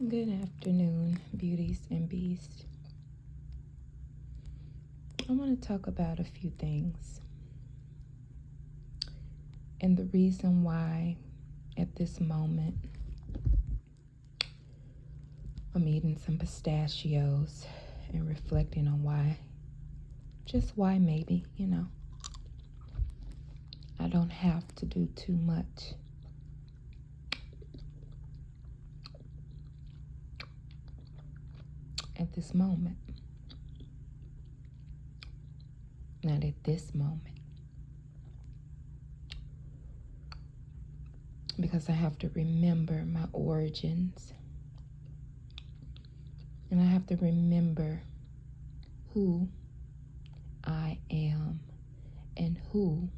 Good afternoon, beauties and beasts. I want to talk about a few things and the reason why at this moment I'm eating some pistachios and reflecting on why, just why maybe, I don't have to do too much. At this moment. Not at this moment. Because I have to remember my origins. And I have to remember who I am and who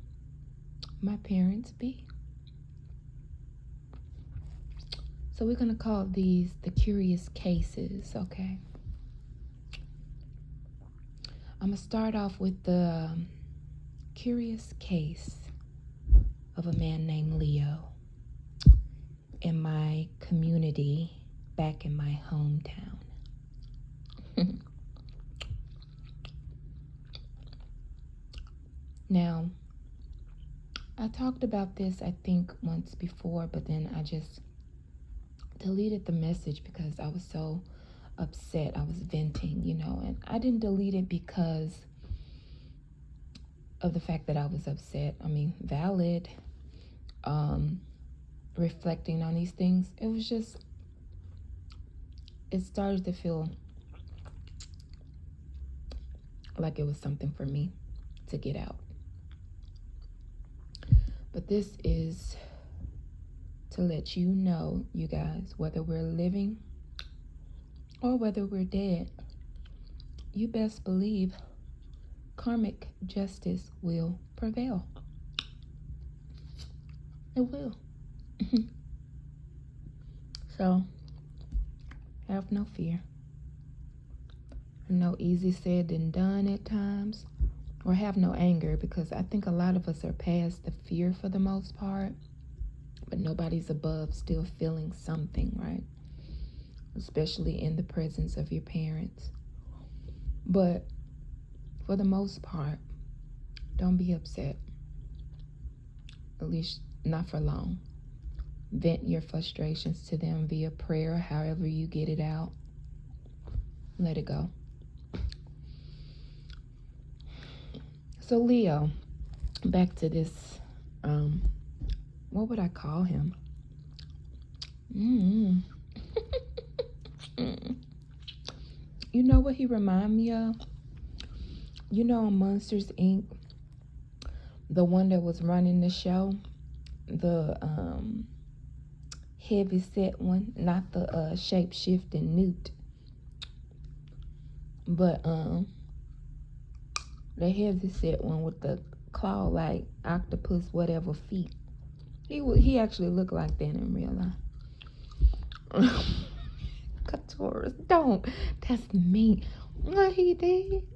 my parents be. So we're going to call these the curious cases, okay? I'm going to start off with the curious case of a man named Leo in my community back in my hometown. Now, I talked about this, I think, once before, but then I just deleted the message because I was so upset. I was venting, and I didn't delete it because of the fact that I was upset. I mean, valid, reflecting on these things. It was just, it started to feel like it was something for me to get out. But this is to let you know, you guys, whether we're living or whether we're dead, you best believe karmic justice will prevail. It will. So, have no fear. I know easy said than done at times. Or have no anger, because I think a lot of us are past the fear for the most part. But nobody's above still feeling something, right? Especially in the presence of your parents. But for the most part, don't be upset. At least not for long. Vent your frustrations to them via prayer, however you get it out. Let it go. So Leo, back to this, what would I call him? You know what he remind me of? On Monsters, Inc., the one that was running the show, the heavy set one, not the shape-shifting Newt, but the heavy set one with the claw-like octopus whatever feet. He actually looked like that in real life. Taurus, don't. That's me. What he did.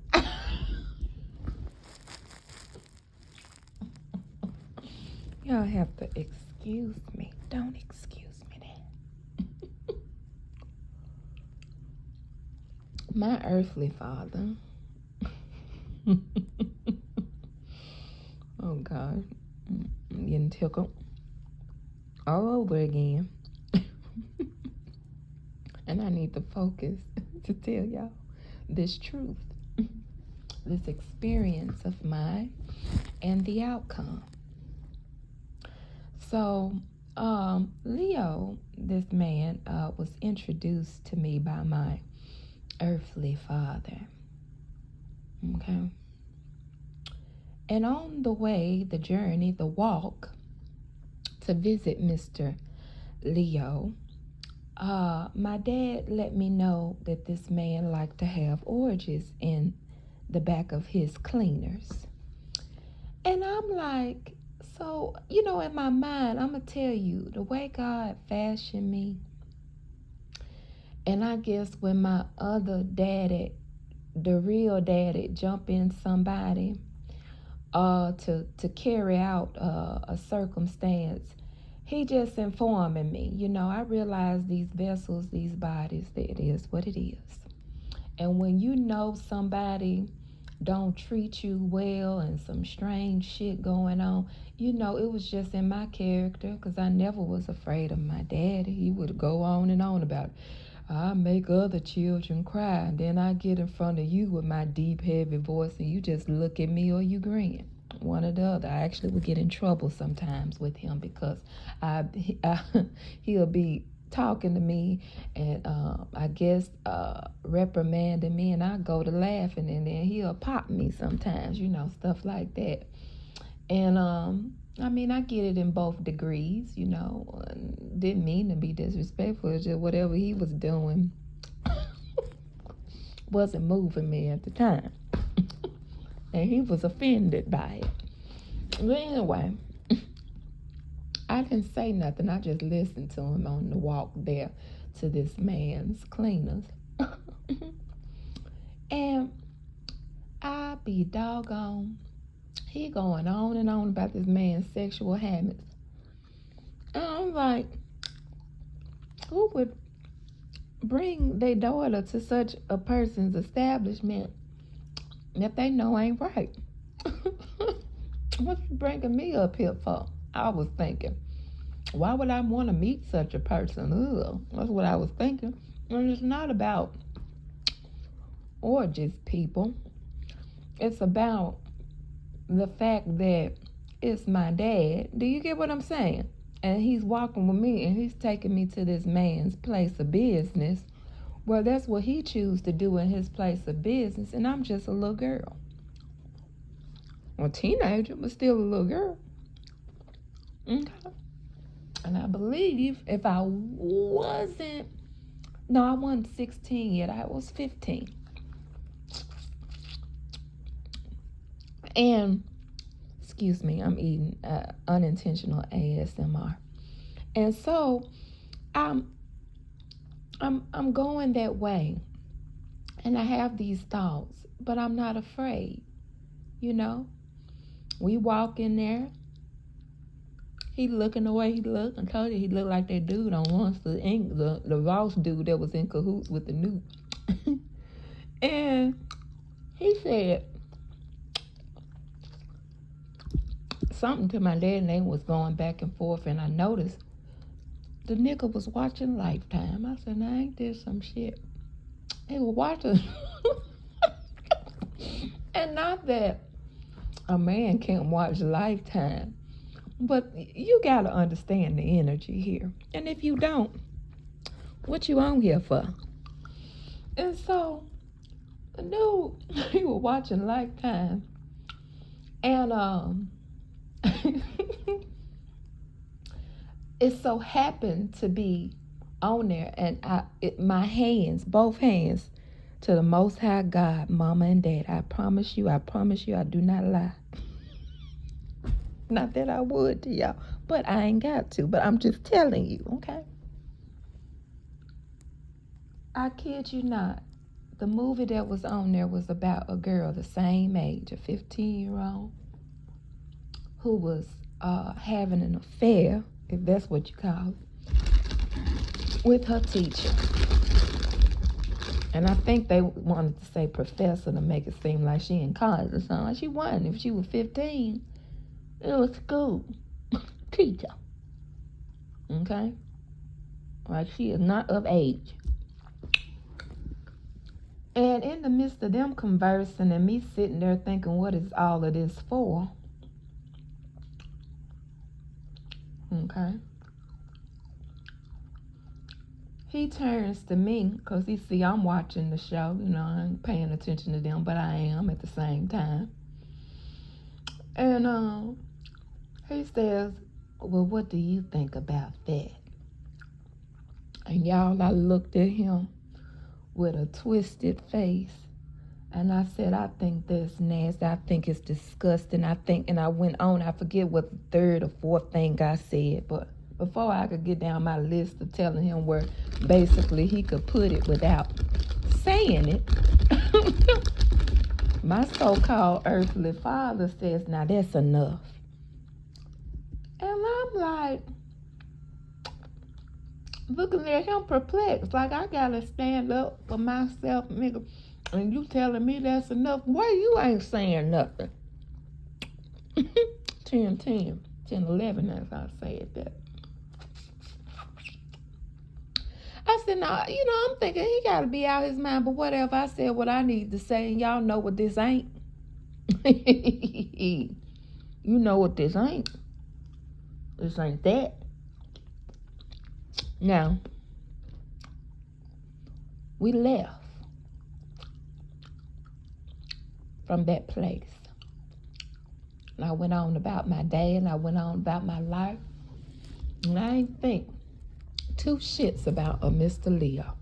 Y'all have to excuse me. Don't excuse me then. My earthly father. Oh God. I'm getting tickled all over again. And I need to focus to tell y'all this truth, this experience of mine, and the outcome. So, Leo, this man, was introduced to me by my earthly father. Okay. And on the way, the journey, the walk to visit Mr. Leo, my dad let me know that this man liked to have orgies in the back of his cleaners. And I'm like, so, in my mind, I'm going to tell you, the way God fashioned me, and I guess when my other daddy, the real daddy, jump in somebody to carry out a circumstance, he just informing me, I realize these vessels, these bodies, that it is what it is. And when you know somebody don't treat you well and some strange shit going on, it was just in my character, because I never was afraid of my daddy. He would go on and on about it. I make other children cry, and then I get in front of you with my deep, heavy voice, and you just look at me or you grin. One or the other. I actually would get in trouble sometimes with him, because he'll be talking to me and I guess reprimanding me, and I go to laughing, and then he'll pop me sometimes, stuff like that. And I get it in both degrees, didn't mean to be disrespectful. It's just whatever he was doing wasn't moving me at the time. And he was offended by it. But anyway, I didn't say nothing. I just listened to him on the walk there to this man's cleaners. And I be doggone, he going on and on about this man's sexual habits. And I'm like, who would bring their daughter to such a person's establishment that they know ain't right? What's bringing me up here for? I was thinking, why would I want to meet such a person? Ugh, that's what I was thinking. And it's not about orgies, people. It's about the fact that it's my dad. Do you get what I'm saying? And he's walking with me, and he's taking me to this man's place of business. Well, that's what he chooses to do in his place of business, and I'm just a little girl. A teenager, but still a little girl. Okay. And I believe if I wasn't 16 yet. I was 15. And, excuse me, I'm eating unintentional ASMR. And so, I'm going that way. And I have these thoughts, but I'm not afraid. We walk in there. He looking the way he looked. I told you he looked like that dude on Monster Inc., the Ross dude that was in cahoots with the Newt. And he said something to my dad, and they was going back and forth, and I noticed the nigga was watching Lifetime. I said, now ain't this some shit? He was watching. And not that a man can't watch Lifetime, but you gotta understand the energy here. And if you don't, what you on here for? And so, the dude, he was watching Lifetime, and it so happened to be on there, and my hands, both hands, to the Most High God, Mama and Dad. I promise you, I do not lie. Not that I would to y'all, but I ain't got to. But I'm just telling you, okay? I kid you not. The movie that was on there was about a girl the same age, a 15-year-old, who was having an affair, if that's what you call it, with her teacher. And I think they wanted to say professor to make it seem like she in college or something. She wasn't. If she was 15, it was school teacher. Okay? Like, she is not of age. And in the midst of them conversing and me sitting there thinking, what is all of this for? Okay? He turns to me, because he see I'm watching the show. I ain't paying attention to them, but I am at the same time. And he says, well, what do you think about that? And y'all, I looked at him with a twisted face, and I said, I think that's nasty. I think it's disgusting. And I went on. I forget what the third or fourth thing I said, but before I could get down my list of telling him where basically he could put it without saying it, my so-called earthly father says, now that's enough. And I'm like, looking at him perplexed, like I gotta stand up for myself, nigga. And you telling me that's enough? Why you ain't saying nothing? 10, 11, as I said that. I said, no, I'm thinking he got to be out his mind, but whatever. I said what I need to say, and y'all know what this ain't. You know what this ain't. This ain't that. Now, we left from that place. And I went on about my day, and I went on about my life. And I ain't think two shits about a Mr. Leo,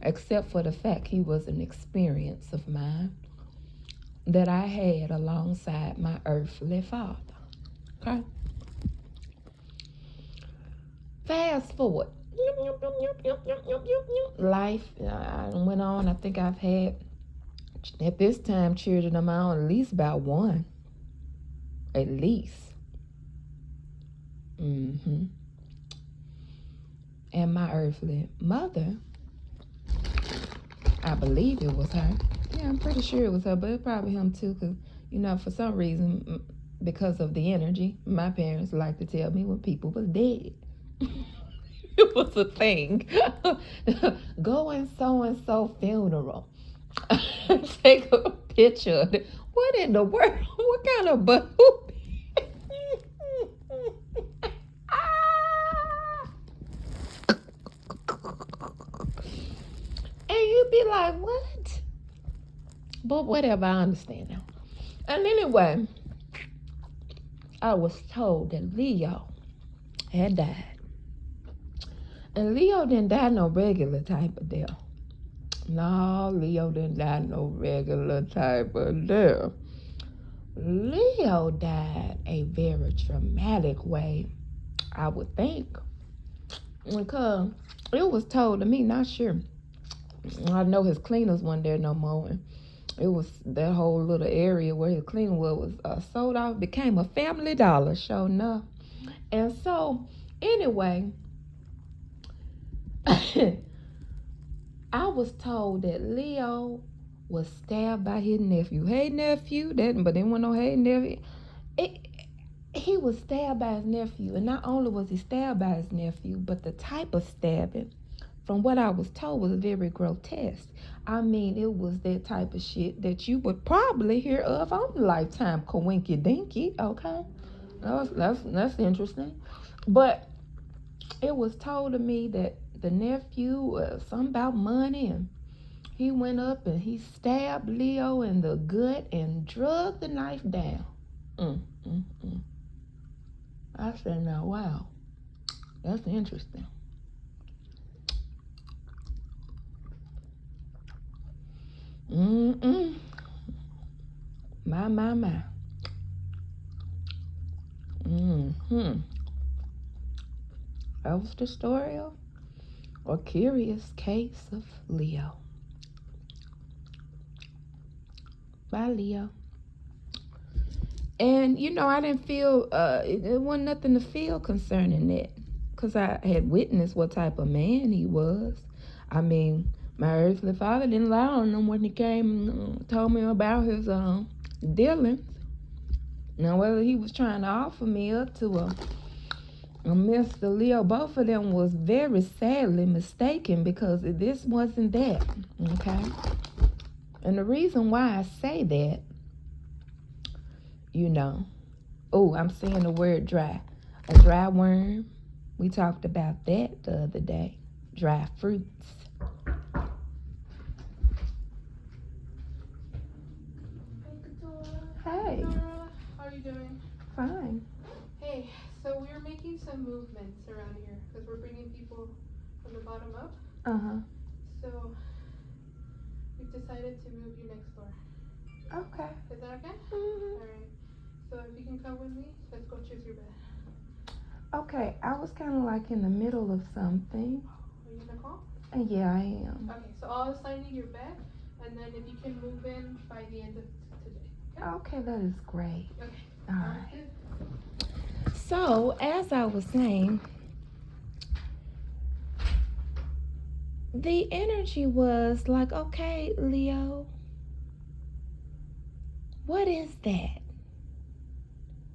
except for the fact he was an experience of mine that I had alongside my earthly father. Okay? Fast forward. Life I went on. I think I've had, at this time, children of my own, at least about one. At least. And my earthly mother, I believe it was her. Yeah, I'm pretty sure it was her, but it's probably him too, because, for some reason, because of the energy, my parents like to tell me when people was dead. It was a thing. Go in so-and-so funeral. Take a picture of it. What in the world? What kind of boo? And you be like, what? But whatever, I understand now. And anyway, I was told that Leo had died. And Leo didn't die no regular type of death. No, Leo didn't die no regular type of death. Leo died a very traumatic way, I would think. Because it was told to me, not sure. I know his cleaners weren't there no more. And it was that whole little area where his cleaner was sold out, became a Family Dollar, sure enough. And so, anyway, I was told that Leo was stabbed by his nephew. Hey, nephew. But there wasn't no hey, nephew. He was stabbed by his nephew. And not only was he stabbed by his nephew, but the type of stabbing, from what I was told, was very grotesque. I mean, it was that type of shit that you would probably hear of on Lifetime Coinky Dinky, okay? That's interesting. But it was told to me that the nephew, something about money, and he went up and he stabbed Leo in the gut and drug the knife down. I said, now, wow, that's interesting. My. That was the story of a curious case of Leo. By Leo. And, I didn't feel, it wasn't nothing to feel concerning that. Because I had witnessed what type of man he was. I mean, my earthly father didn't lie on him when he came and told me about his dealings. Now, whether he was trying to offer me up to a Mr. Leo, both of them was very sadly mistaken, because this wasn't that, okay? And the reason why I say that, I'm seeing the word dry. A dry worm. We talked about that the other day. Dry fruits. Hey. How are you doing? Fine. Hey, so we're making some movements around here because we're bringing people from the bottom up. So we've decided to move you next door. Okay. Is that okay? Mm-hmm. All right. So if you can come with me, let's go choose your bed. Okay, I was kind of like in the middle of something. Are you gonna call? Yeah, I am. Okay, so I'll assign you your bed, and then if you can move in by the end of today. Okay, that is great. Okay. All right. So, as I was saying, the energy was like, okay, Leo, what is that?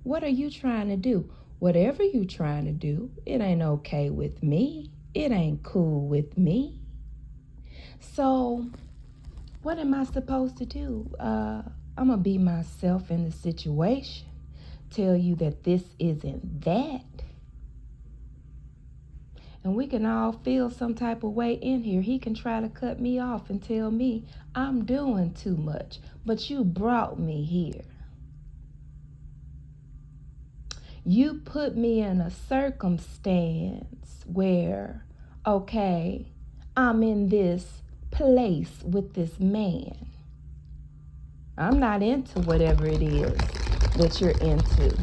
What are you trying to do? Whatever you trying to do, it ain't okay with me. It ain't cool with me. So what am I supposed to do? I'm going to be myself in the situation. Tell you that this isn't that. And we can all feel some type of way in here. He can try to cut me off and tell me I'm doing too much. But you brought me here. You put me in a circumstance where, okay, I'm in this place with this man. I'm not into whatever it is that you're into.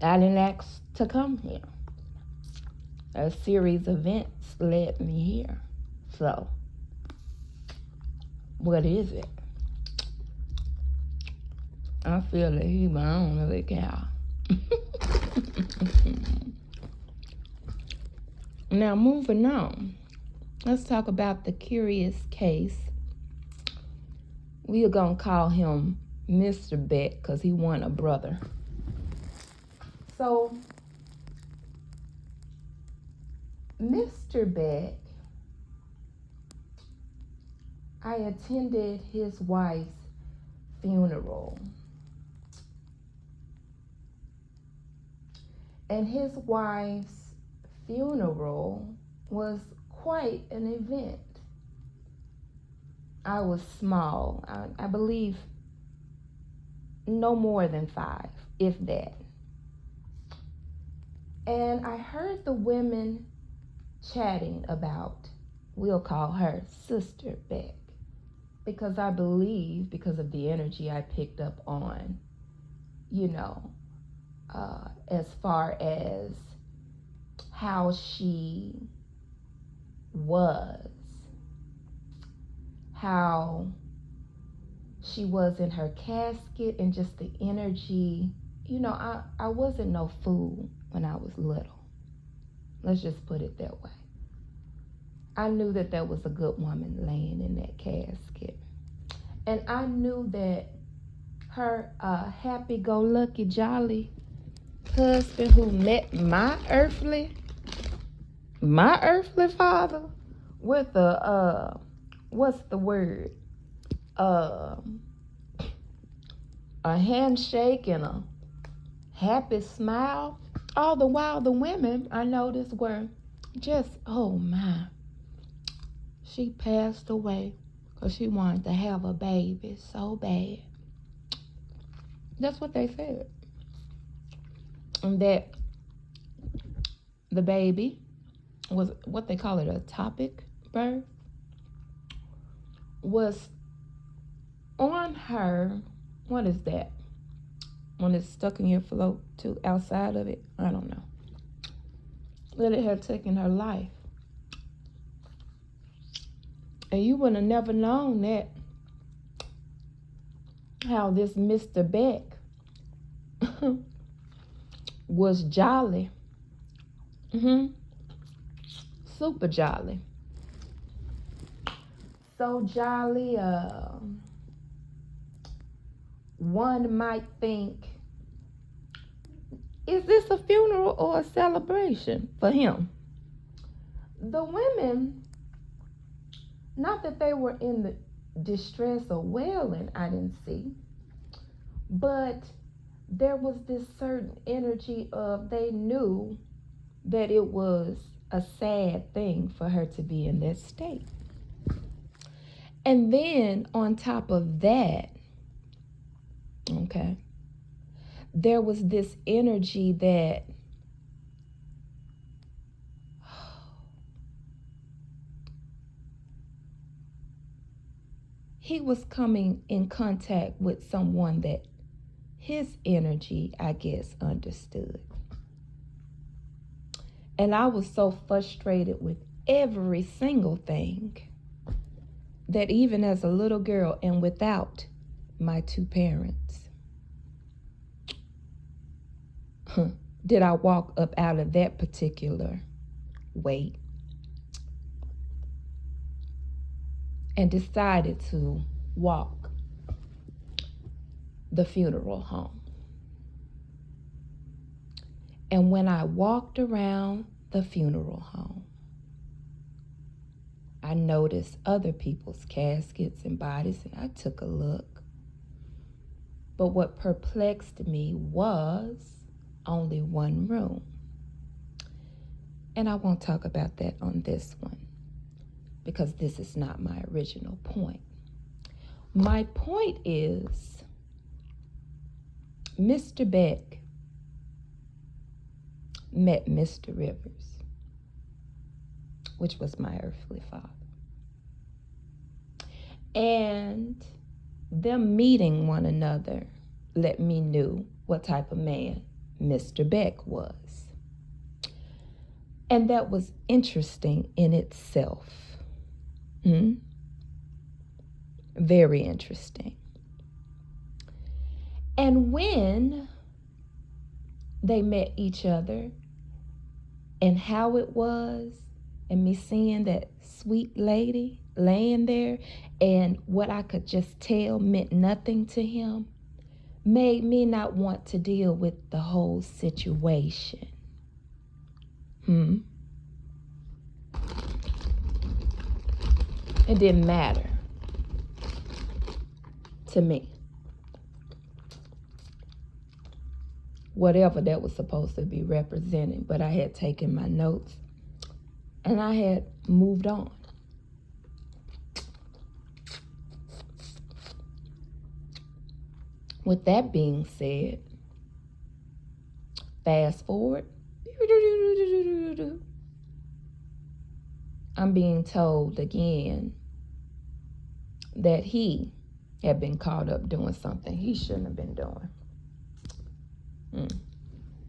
I didn't ask to come here. A series of events led me here. So, what is it? I feel the heat, but I don't really care. Now, moving on. Let's talk about the curious case. We are going to call him Mr. Beck because he won a brother. So, Mr. Beck, I attended his wife's funeral. And his wife's funeral was quite an event. I was small. I believe no more than 5, if that. And I heard the women chatting about, we'll call her Sister Beck, because I believe, because of the energy I picked up on, as far as how she was, how she was in her casket, and just the energy. I wasn't no fool when I was little. Let's just put it that way. I knew that there was a good woman laying in that casket. And I knew that her happy-go-lucky, jolly husband who met my earthly father with a, what's the word? A handshake and a happy smile. All the while the women I noticed were just, oh my. She passed away because she wanted to have a baby so bad. That's what they said. And that the baby was what they call it, a topic birth, was on her, what is that? When it's stuck in your throat to outside of it, I don't know. That it had taken her life. And you would have never known that, how this Mr. Beck was jolly. Super jolly. So jolly, one might think, is this a funeral or a celebration for him? The women, not that they were in the distress or wailing, I didn't see, but there was this certain energy of, they knew that it was a sad thing for her to be in that state. And then on top of that, okay, there was this energy that he was coming in contact with someone that his energy, I guess, understood. And I was so frustrated with every single thing that even as a little girl and without my 2 parents, did I walk up out of that particular weight and decided to walk the funeral home. And when I walked around the funeral home, I noticed other people's caskets and bodies, and I took a look. But what perplexed me was only one room. And I won't talk about that on this one, because this is not my original point. My point is, Mr. Beck met Mr. Rivers, which was my earthly father. And them meeting one another let me know what type of man Mr. Beck was. And that was interesting in itself. Very interesting. And when they met each other, and how it was, and me seeing that sweet lady laying there, and what I could just tell meant nothing to him, made me not want to deal with the whole situation. It didn't matter to me. Whatever that was supposed to be representing, but I had taken my notes and I had moved on. With that being said, fast forward, I'm being told again that he had been caught up doing something he shouldn't have been doing.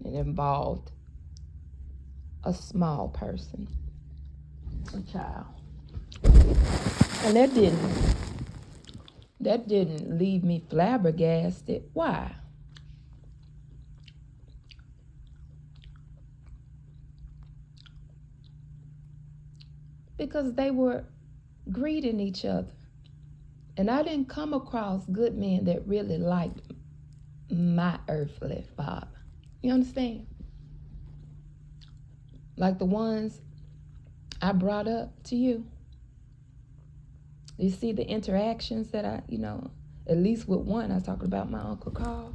It involved a small person, a child. And that didn't leave me flabbergasted. Why? Because they were greeting each other. And I didn't come across good men that really liked my earthly father. You understand? Like the ones I brought up to you. You see the interactions that I, at least with one, I was talking about my Uncle Carl.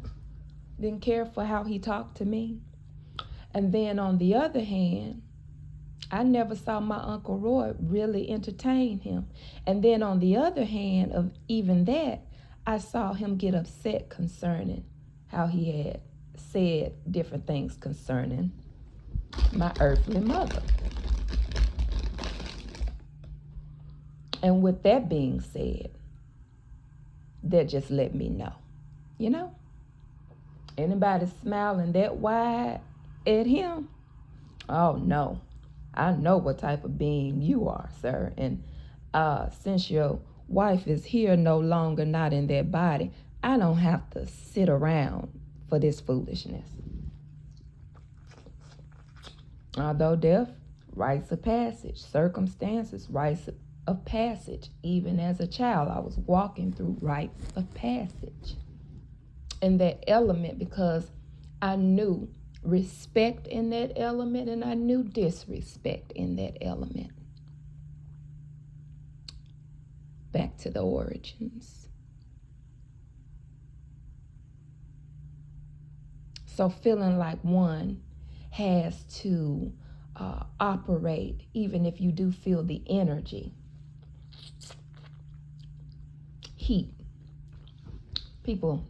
Didn't care for how he talked to me. And then on the other hand, I never saw my Uncle Roy really entertain him. And then on the other hand of even that, I saw him get upset concerning how he had said different things concerning my earthly mother. And with that being said, that just let me know, anybody smiling that wide at him? Oh no, I know what type of being you are, sir. And since your wife is here no longer, not in that body, I don't have to sit around for this foolishness. Although death, rites of passage, circumstances, rites of passage. Even as a child, I was walking through rites of passage. And that element, because I knew respect in that element and I knew disrespect in that element. Back to the origins. So feeling like one has to operate, even if you do feel the energy, heat, people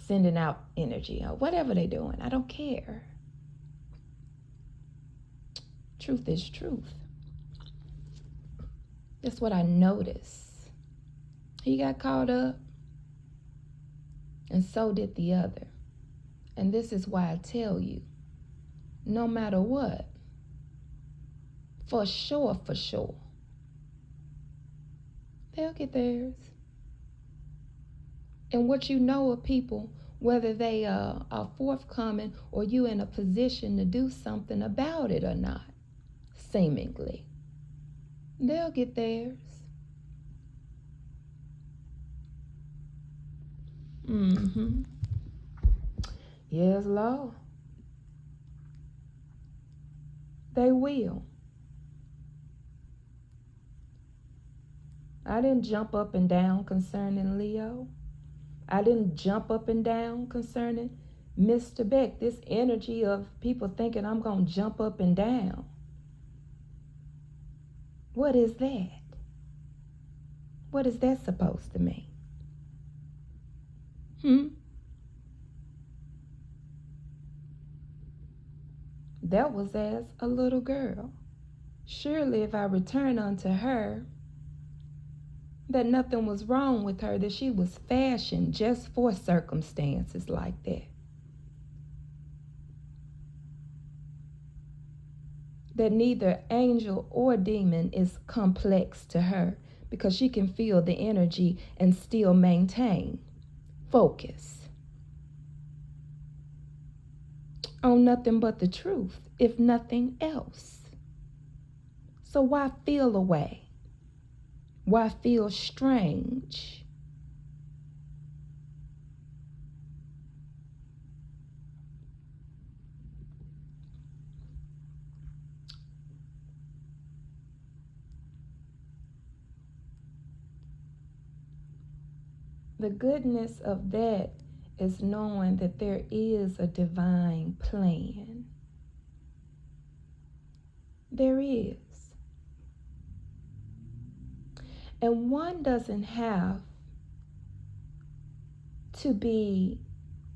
sending out energy, or whatever they're doing, I don't care. Truth is truth. That's what I noticed. He got caught up, and so did the other. And this is why I tell you, no matter what, for sure, they'll get theirs. And what you know of people, whether they are forthcoming or you in a position to do something about it or not, seemingly. They'll get theirs. Mm-hmm. Yes, Lord. They will. I didn't jump up and down concerning Leo. I didn't jump up and down concerning Mr. Beck. This energy of people thinking I'm going to jump up and down. What is that? What is that supposed to mean? That was as a little girl. Surely if I return unto her, that nothing was wrong with her, that she was fashioned just for circumstances like that. That neither angel or demon is complex to her, because she can feel the energy and still maintain focus on nothing but the truth, if nothing else. So why feel away? Why feel strange? The goodness of that is knowing that there is a divine plan. There is. And one doesn't have to be,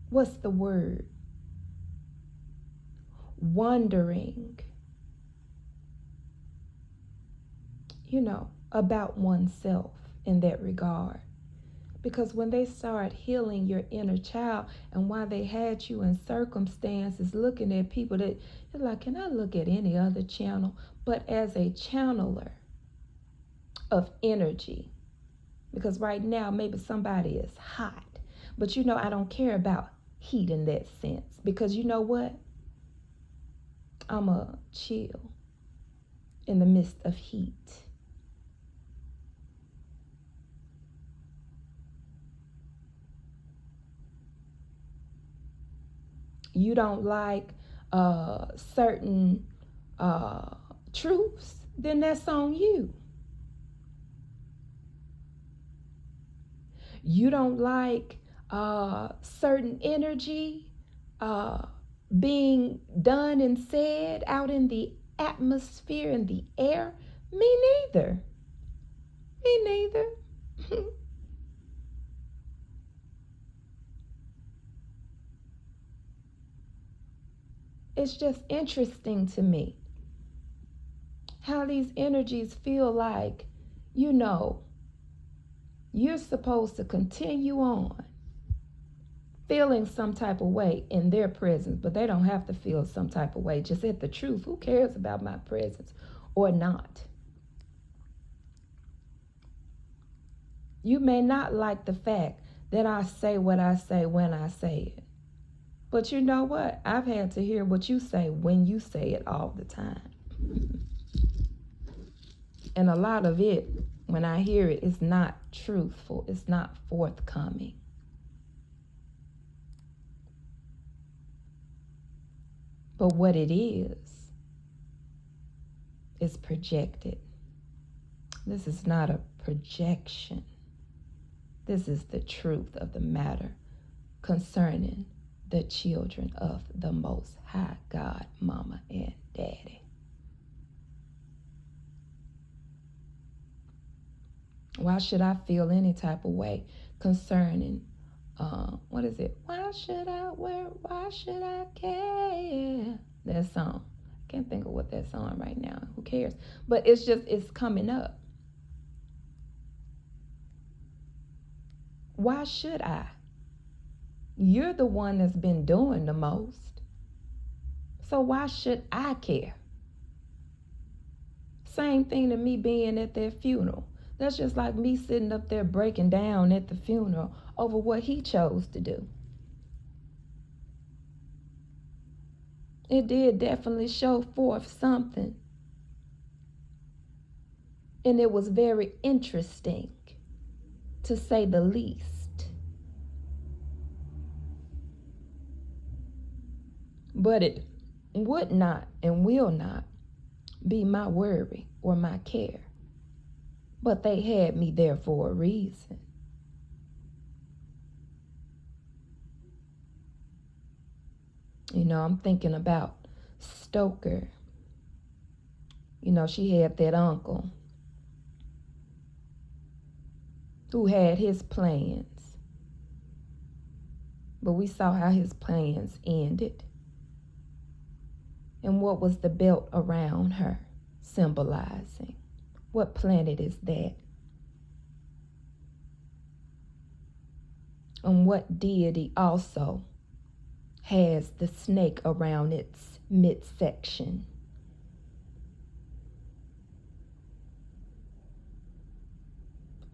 what's the word? Wondering, about oneself in that regard. Because when they start healing your inner child, and why they had you in circumstances looking at people that you're like, can I look at any other channel? But as a channeler of energy, because right now maybe somebody is hot, but I don't care about heat in that sense, because you know what? I'm a chill in the midst of heat. You don't like certain truths, then that's on you. You don't like certain energy being done and said out in the atmosphere, in the air. Me neither. Me neither. It's just interesting to me how these energies feel like, you're supposed to continue on feeling some type of way in their presence, but they don't have to feel some type of way. Just at the truth. Who cares about my presence or not? You may not like the fact that I say what I say when I say it. But you know what? I've had to hear what you say when you say it all the time. And a lot of it, when I hear it, it's not truthful. It's not forthcoming. But what it is projected. This is not a projection. This is the truth of the matter concerning the children of the Most High God, Mama and Daddy. Why should I feel any type of way concerning, what is it? Why should I care? That song. I can't think of what that song right now. Who cares? But it's coming up. Why should I? You're the one that's been doing the most. So why should I care? Same thing to me being at their funeral. That's just like me sitting up there breaking down at the funeral over what he chose to do. It did definitely show forth something And it was very interesting, to say the least. But it would not and will not be my worry or my care. But they had me there for a reason. You know, I'm thinking about Stoker. You know, she had that uncle who had his plans. But we saw how his plans ended. And what was the belt around her symbolizing? What planet is that? And what deity also has the snake around its midsection?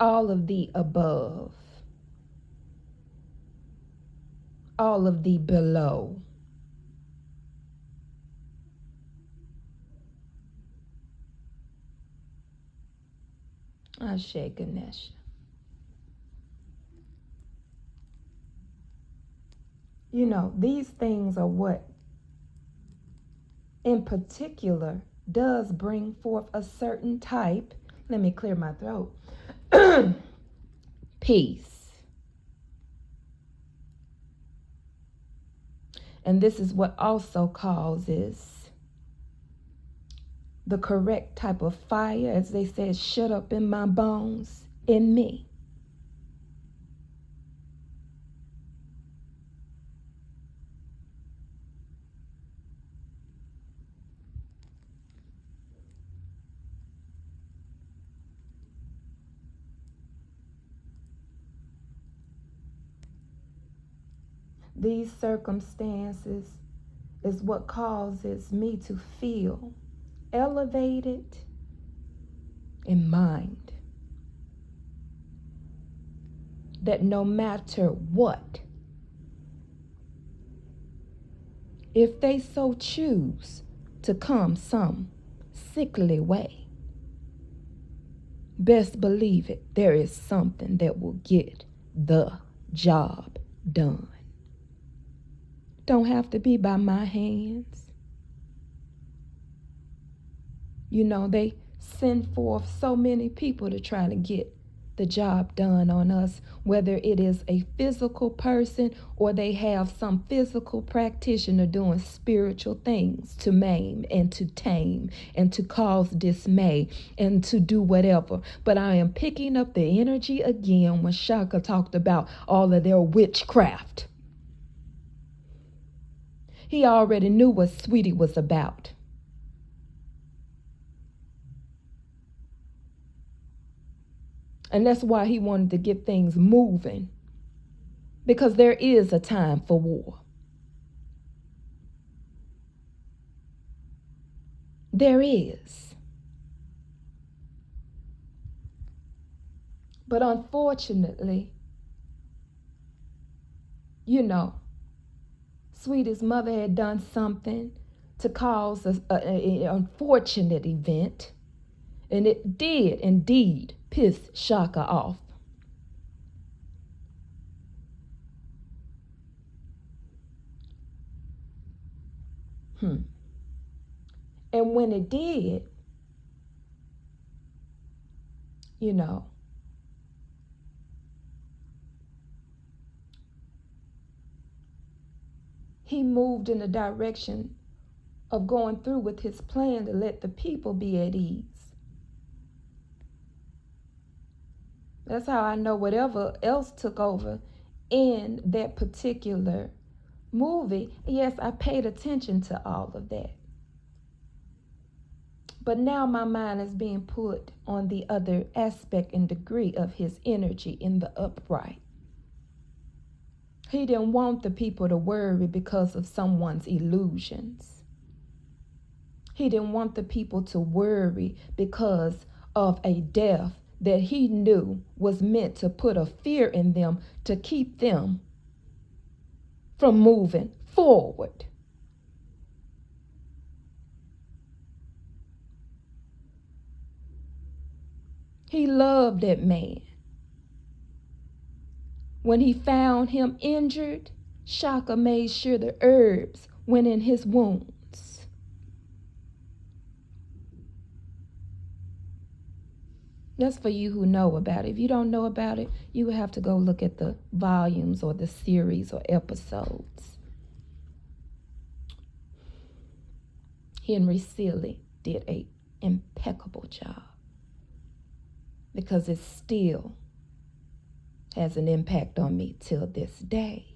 All of the above. All of the below. Ashe Ganesha. You know, these things are what, in particular, does bring forth a certain type, let me clear my throat, peace. And this is what also causes the correct type of fire, as they said, shut up in my bones, in me. These circumstances is what causes me to feel elevated in mind. That no matter what, if they so choose to come some sickly way, best believe it, there is something that will get the job done. Don't have to be by my hands. You know, they send forth so many people to try to get the job done on us, whether it is a physical person or they have some physical practitioner doing spiritual things to maim and to tame and to cause dismay and to do whatever. But I am picking up the energy again when Shaka talked about all of their witchcraft. He already knew what Sweetie was about. And that's why he wanted to get things moving. Because there is a time for war. There is. But unfortunately, you know, Sweetie's mother had done something to cause an unfortunate event. And it did indeed piss Shaka off. And when it did, you know, he moved in the direction of going through with his plan to let the people be at ease. That's how I know whatever else took over in that particular movie, yes, I paid attention to all of that. But now my mind is being put on the other aspect and degree of his energy in the upright. He didn't want the people to worry because of someone's illusions. He didn't want the people to worry because of a death that he knew was meant to put a fear in them to keep them from moving forward. He loved that man. When he found him injured, Shaka made sure the herbs went in his wounds. That's for you who know about it. If you don't know about it, you would have to go look at the volumes or the series or episodes. Henry Seeley did an impeccable job because it still has an impact on me till this day.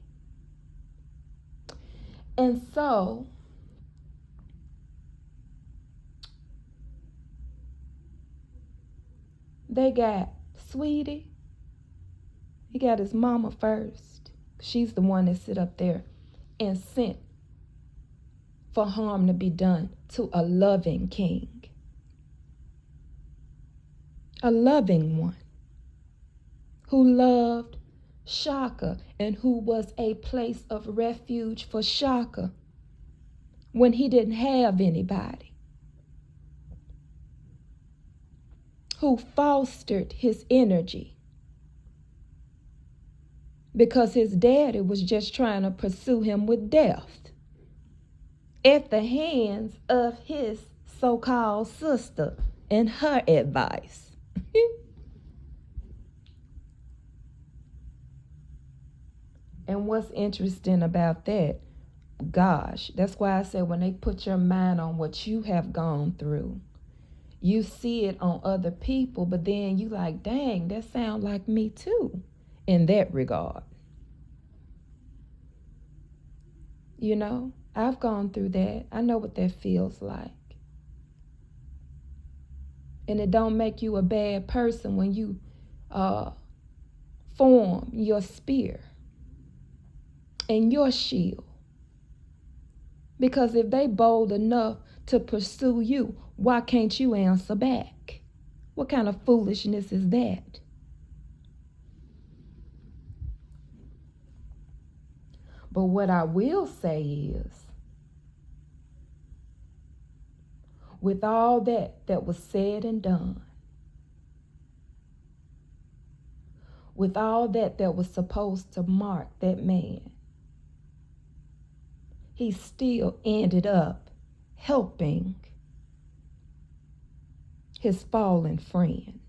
And so, they got Sweetie. He got his mama first. She's the one that sit up there and sent for harm to be done to a loving king. A loving one who loved Shaka and who was a place of refuge for Shaka when he didn't have anybody. Who fostered his energy because his daddy was just trying to pursue him with death at the hands of his so-called sister and her advice. And what's interesting about that, gosh, that's why I said when they put your mind on what you have gone through, you see it on other people, but then you like, dang, that sounds like me too in that regard. You know, I've gone through that. I know what that feels like. And it don't make you a bad person when you form your spear and your shield. Because if they bold enough to pursue you, why can't you answer back? What kind of foolishness is that? But what I will say is, with all that was said and done, with all that was supposed to mark that man, he still ended up helping his fallen friend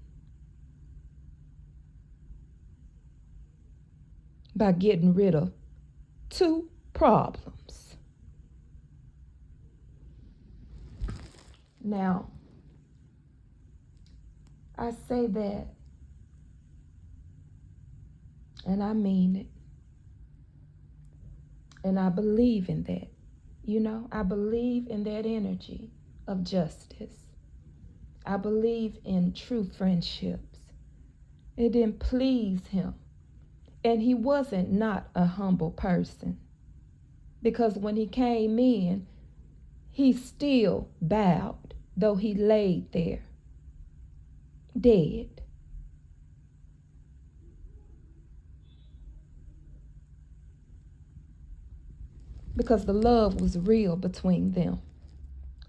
by getting rid of 2 problems. Now, I say that, and I mean it. And I believe in that. You know, I believe in that energy of justice. I believe in true friendships. It didn't please him. And he wasn't not a humble person. Because when he came in, he still bowed, though he laid there, dead. Because the love was real between them.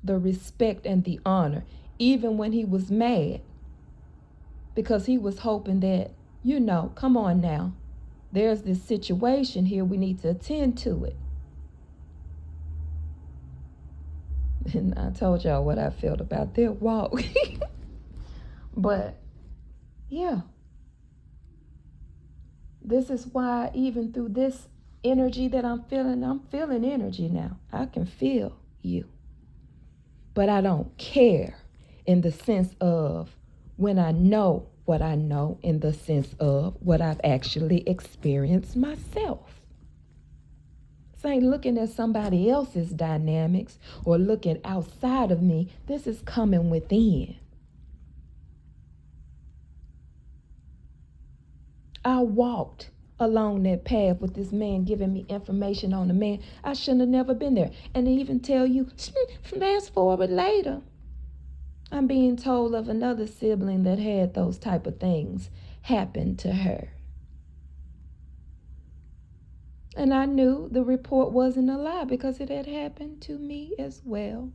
The respect and the honor, even when he was mad. Because he was hoping that, you know, come on now. There's this situation here, we need to attend to it. And I told y'all what I felt about their walk. But, yeah. This is why even through this energy that I'm feeling energy now. I can feel you. But I don't care in the sense of when I know what I know, in the sense of what I've actually experienced myself. This ain't looking at somebody else's dynamics or looking outside of me. This is coming within. I walked along that path with this man giving me information on the man. I shouldn't have never been there. And they even tell you, fast forward later, I'm being told of another sibling that had those type of things happen to her. And I knew the report wasn't a lie because it had happened to me as well.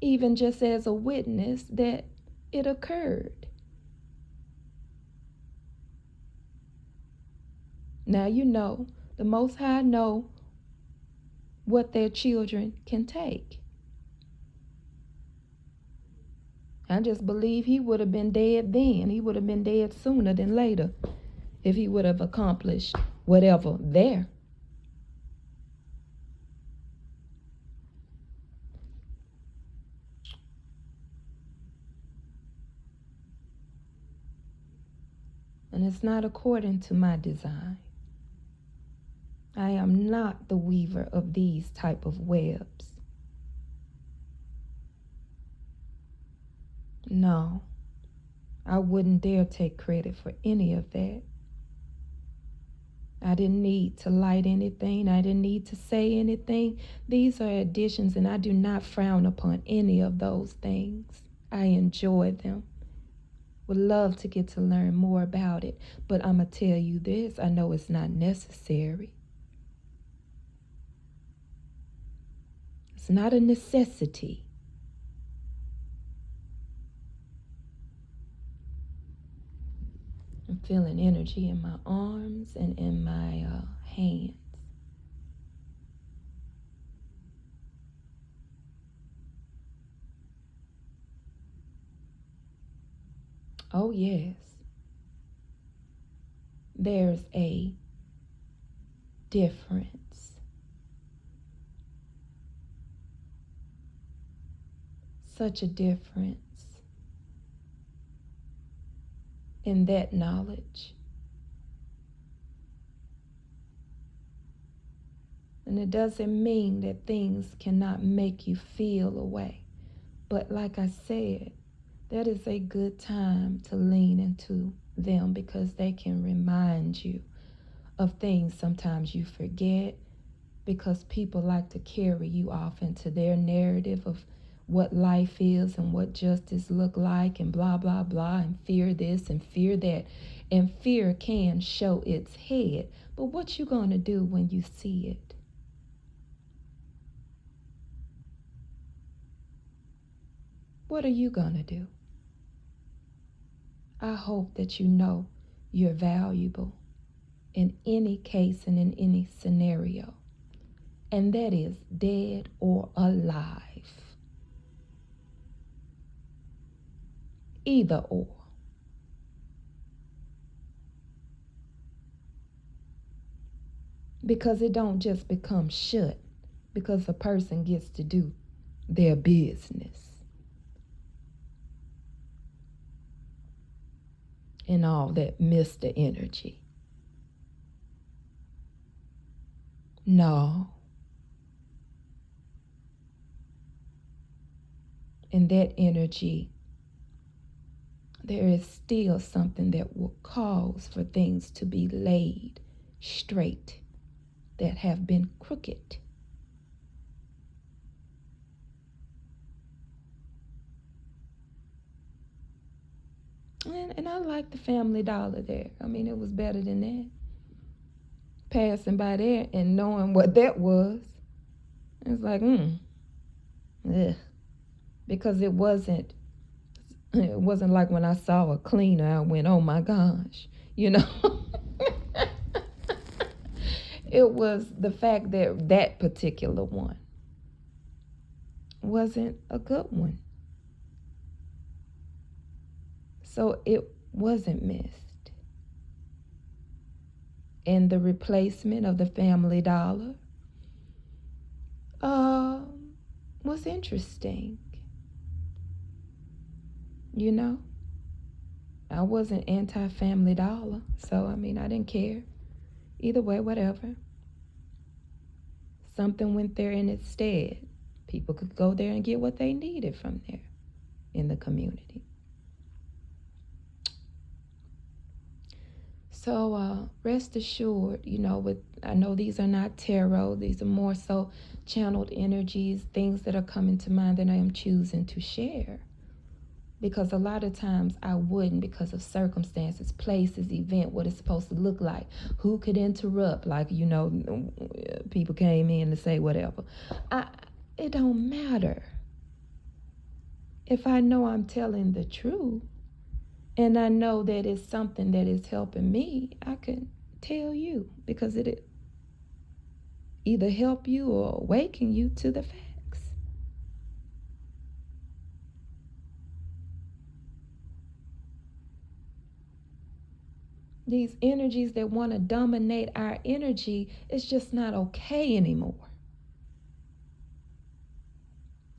Even just as a witness that it occurred. Now you know, the Most High know what their children can take. I just believe he would have been dead then. He would have been dead sooner than later if he would have accomplished whatever there. And it's not according to my design. I am not the weaver of these type of webs. No, I wouldn't dare take credit for any of that. I didn't need to light anything. I didn't need to say anything. These are additions, and I do not frown upon any of those things. I enjoy them. Would love to get to learn more about it, but I'm going to tell you this. I know it's not necessary. It's not a necessity. I'm feeling energy in my arms and in my hands. Oh, yes. There's a difference. Such a difference in that knowledge. And it doesn't mean that things cannot make you feel a way. But like I said, that is a good time to lean into them because they can remind you of things sometimes you forget, because people like to carry you off into their narrative of what life is and what justice look like and blah, blah, blah, and fear this and fear that. And fear can show its head. But what you gonna do when you see it? What are you gonna do? I hope that you know you're valuable in any case and in any scenario. And that is dead or alive. Either or. Because it don't just become shut because a person gets to do their business. And all that Mr. Energy. No. In that energy, there is still something that will cause for things to be laid straight that have been crooked. And I like the Family Dollar there. I mean, it was better than that. Passing by there and knowing what that was, it's like, ugh. Because it wasn't like when I saw a cleaner, I went, oh my gosh, you know. It was the fact that that particular one wasn't a good one. So it wasn't missed. And the replacement of the Family Dollar was interesting. You know, I wasn't anti-Family Dollar, so I mean, I didn't care. Either way, whatever. Something went there in its stead. People could go there and get what they needed from there in the community. So rest assured, you know, I know these are not tarot. These are more so channeled energies, things that are coming to mind that I am choosing to share. Because a lot of times I wouldn't, because of circumstances, places, event, what it's supposed to look like, who could interrupt, like, you know, people came in to say whatever. It don't matter. if I know I'm telling the truth and I know that it's something that is helping me, I can tell you because it either help you or awaken you to the facts. These energies that want to dominate our energy, it's just not okay anymore.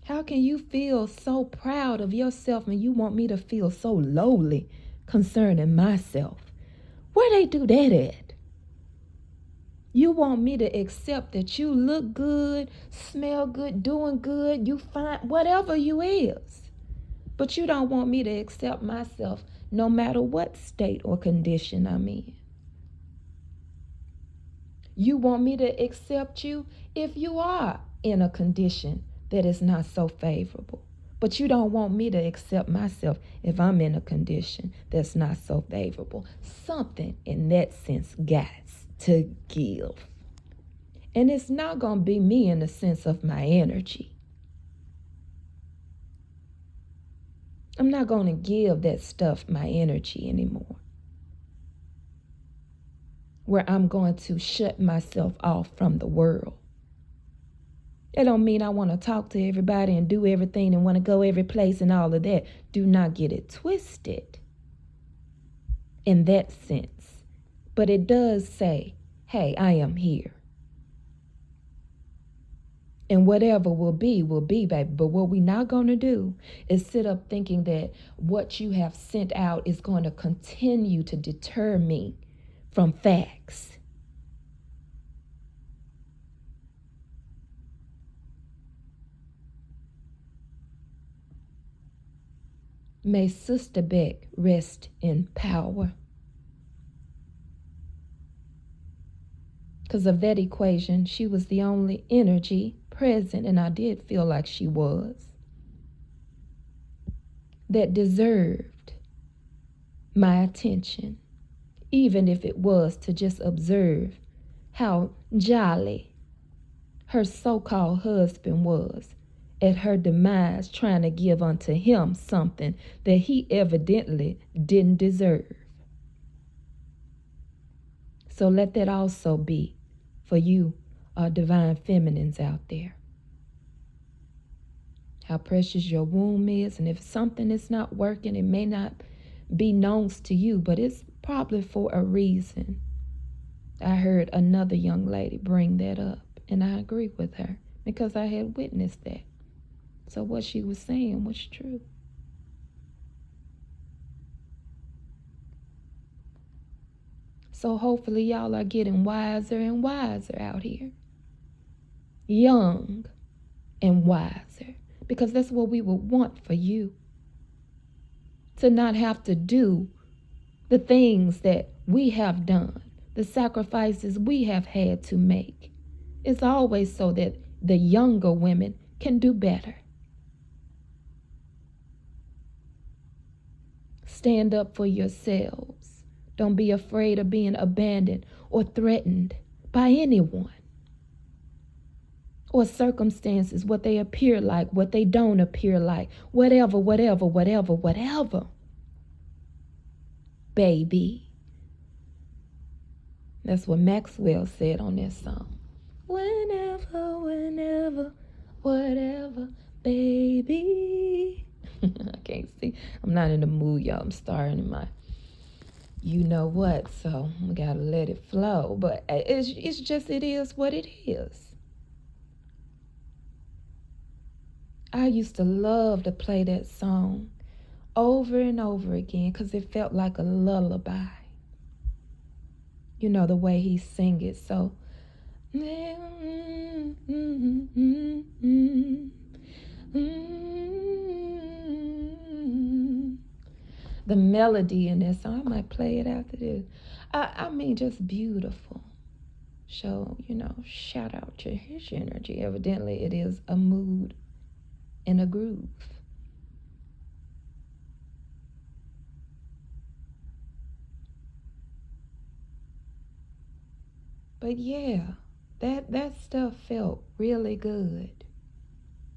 How can you feel so proud of yourself and you want me to feel so lowly concerning myself? Where they do that at? You want me to accept that you look good, smell good, doing good, you fine, whatever you is. But you don't want me to accept myself no matter what state or condition I'm in. You want me to accept you if you are in a condition that is not so favorable. But you don't want me to accept myself if I'm in a condition that's not so favorable. Something in that sense got to give. And it's not going to be me in the sense of my energy. I'm not going to give that stuff my energy anymore. Where I'm going to shut myself off from the world. That don't mean I want to talk to everybody and do everything and want to go every place and all of that. Do not get it twisted in that sense. But it does say, hey, I am here. And whatever will be, baby. But what we're not going to do is sit up thinking that what you have sent out is going to continue to deter me from facts. May Sister Beck rest in power. Because of that equation, she was the only energy present, and I did feel like she was, that deserved my attention, even if it was to just observe how jolly her so-called husband was at her demise, trying to give unto him something that he evidently didn't deserve. So let that also be for you, divine feminines out there. How precious your womb is, and if something is not working, it may not be known to you, but it's probably for a reason. I heard another young lady bring that up, and I agree with her because I had witnessed that. So what she was saying was true. So hopefully y'all are getting wiser and wiser out here. Young and wiser. Because that's what we would want for you. To not have to do the things that we have done. The sacrifices we have had to make. It's always so that the younger women can do better. Stand up for yourselves. Don't be afraid of being abandoned or threatened by anyone. Or circumstances, what they appear like, what they don't appear like, whatever. Baby. That's what Maxwell said on that song. Whenever, whatever, baby. I can't see. I'm not in the mood, y'all. I'm starring in my you know what, so we gotta let it flow. But it's just, it is what it is. I used to love to play that song over and over again because it felt like a lullaby. You know, the way he sang it. So the melody in this song, I might play it after this. I mean, just beautiful. So, shout out to his energy. Evidently, it is a mood and a groove. But yeah, that stuff felt really good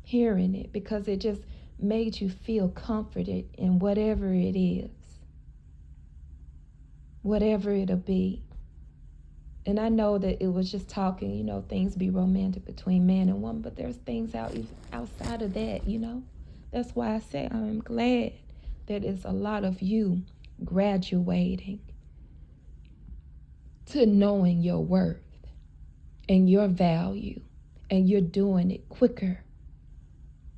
hearing it because it just made you feel comforted in whatever it is, whatever it'll be. And I know that it was just talking, things be romantic between man and woman, but there's things outside of that, That's why I say I'm glad that it's a lot of you graduating to knowing your worth and your value, and you're doing it quicker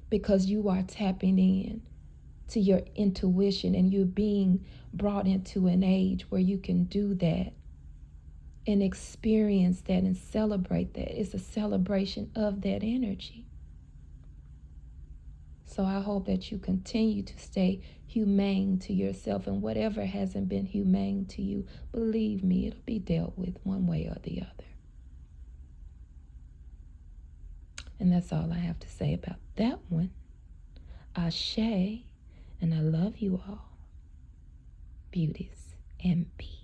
because you are tapping in to your intuition, and you're being brought into an age where you can do that and experience that and celebrate that. It's a celebration of that energy. So I hope that you continue to stay humane to yourself, and whatever hasn't been humane to you, believe me, it'll be dealt with one way or the other. And that's all I have to say about that one. Ashe, and I love you all, beauties and beasts.